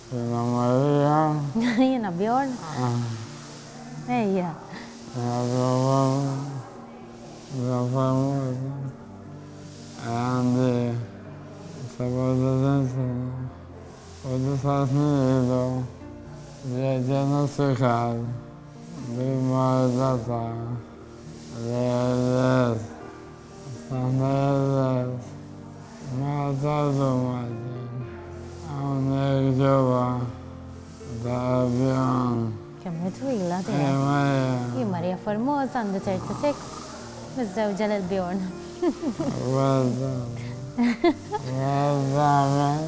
Sono Maria. Jena Bjorn. Ejja. Għandi 37 sena u 9 snin ilu ġej diagnostikat bil-marda ta' l-ALS, saħna ALS, ma tardu maġin, għawnek ġoba ta' Bjorn. Kemm twila tiegħek. Jien Marija Formosa għandi 36, miż-żewġa lil Bjorn. Well done. Well done.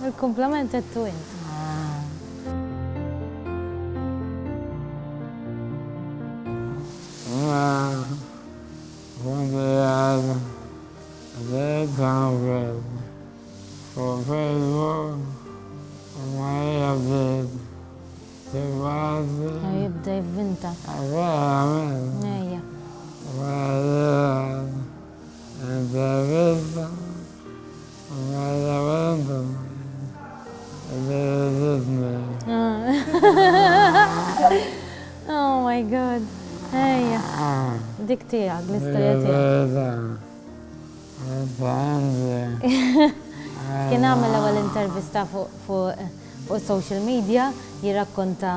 Il-komplament għettu int. Quando era deitado por Facebook, Maria did the base. Jibda jivvinta. Veramente. Ejja. Guarda, entrevista, guarda, Oh my god. Ejja. Dik tiegħek l-istorja tiegħek. Kien għamel l-ewwel intervista fuq social media jirrakkonta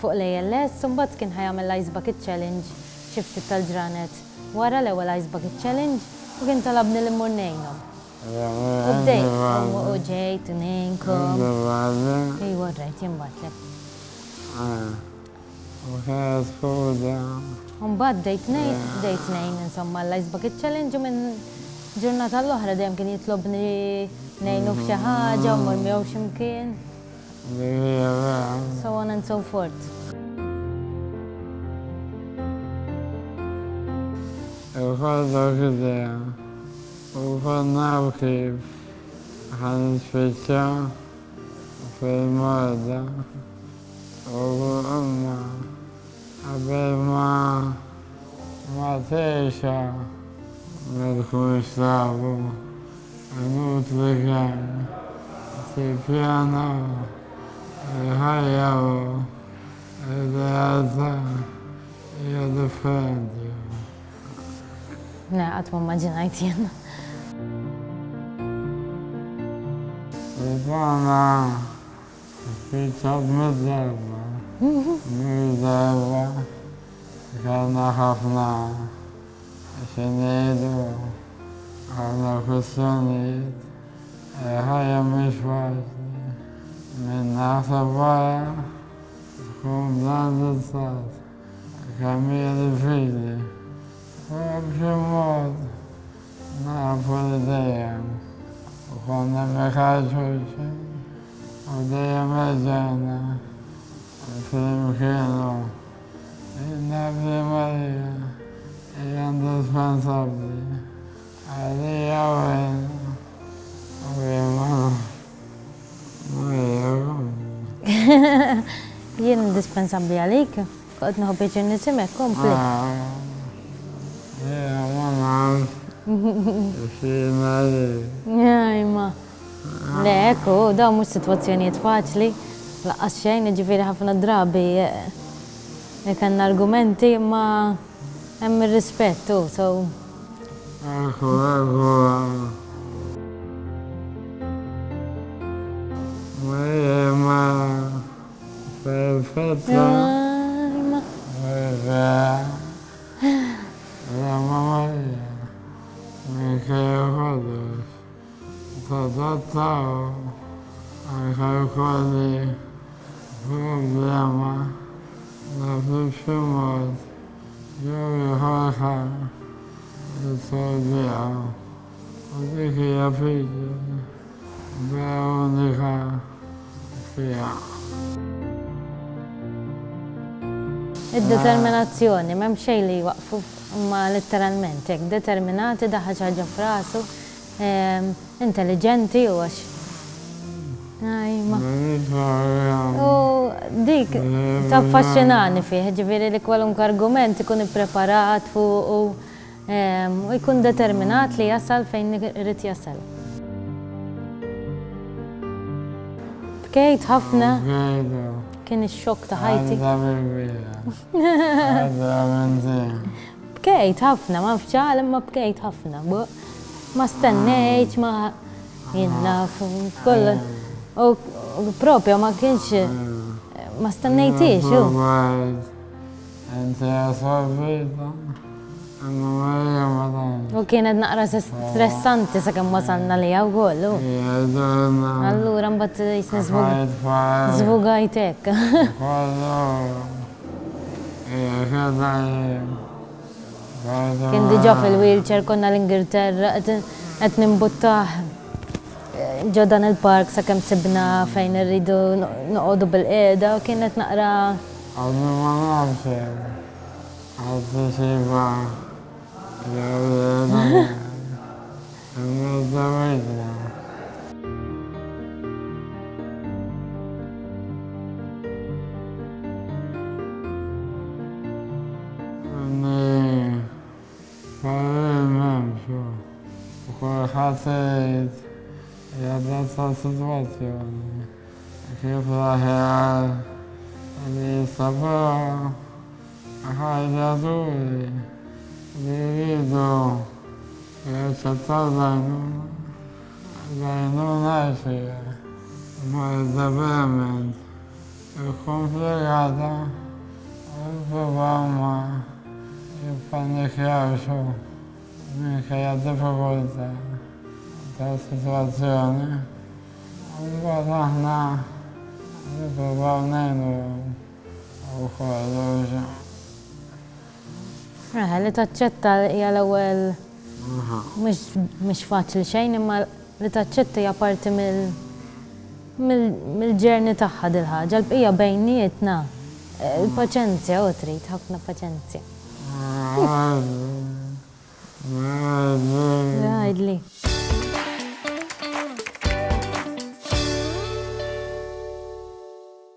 fuq l-ALS, u mbagħad kien ħajamel l-Ice Bucket Challenge xi ftit tal-ġranet wara l-ewwel Ice Bucket Challenge u kien talabni li mmur ngħinhom. U bdejt u ġejt u ngħinkom. Ejwa rajt jinbatlek. U mbagħad bdejt ngħin insomma l-Ice Bucket Challenge u minn ġurnata l-oħra dejjem kien jitlobni ngħinu f'xi ħaġa u mmur miegħu x'imkien. So on and so forth. Uħodok id-dija, uħod naf kif ħan spiċċa fil-morda u imma qabel ma texa ma-tkunx tafu inutli kien tippjanaw il-ħajja u il-realtà hija differenti. Ne, għat ma maġinajt jena. Rifana spiċċat mid-darba, mid-darba, kellna ħafna xinejdu, ħafna kwistjonijiet, ħajja mhix faċli, minn naħseb wara tkun blan l-istat, kemm hija diffiċli. B'xi mod nafu li dejjem u konna meħħaġuċi u dejjem reġgħna fl-imkienu nafli Marija hija indispensabbli għalija u jien Marija. Jien indispensabbli għalik, kont nieħu pjaċir nisimek kompli. Jajma. Le, ekku, daw mux situazzjonijiet faċli. Laqqas xejn, ġifiri ħafna drabi. Kanna argumenti, ma hemm ir-rispettu, so. Ekku. Ma perfetta. Jajma. La Maria, mi ricordo, trattavo anche quali problema da più modo. Io ricordo il suo Dio, così che io figlio, la unica figlia. Id-determinazzjoni, m'hemm xejn li waqfu ma letteralment hekk determinati daħħal xi ħaġa f'rasu, intelligenti u għax. Ajma. U dik taffaxxinani fih, ġifieri li kwalunkwe argument ikun ippreparat fuq u jkun determinat li jasal fejn irid jasal. Bkejt ħafna, Bkejtu. kien ix-xokk ta' ħajti. Għadda bil-bira. Għadda minn Bkejt ħafna, ma fċal, imma bkejt ħafna. Ma stennejt, ma jinnaf, kolla. U propja ma kienx, ma stennejtiex, ju. Enti għasabita. Imma Marija ma tanx. U kienet naqra stressanti sa' kemm wasalna li għaw kollu. Jadurna. Allura mbatt jisni Għajt fajt. zvugajtek. Kollu. Kada Kien diġa fil-wheelchair konna l-Ingilterra, qed nimbuttaħ ġo dan il-park sa' kemm sibna fejn irridu noqogħdu bil-qiegħda u kienet naqra Għadni ma nafx. Għadni xiba. Jawdena. Imma d-dawidna. Ħassejt jgħadat sa' situazzjoni. Kif laħjar li jistabaw ħajġaduri li jridu jaċċettaw dajnuna xie. Ma id-development komplikata u provaw ma jibpanikjaw xo. Minkejja diffikultà ta' situazzjoni. Mbagħad aħna nippruvaw ngħinu wkoll. Li taċċetta hija l-ewwel mhux faċli xejn imma li taċċetta hija parti mill-ġerni tagħha dil ħaġa l-bqija bejnietna. Il-paċenzja u trid ħafna paċenzja. Għajdli.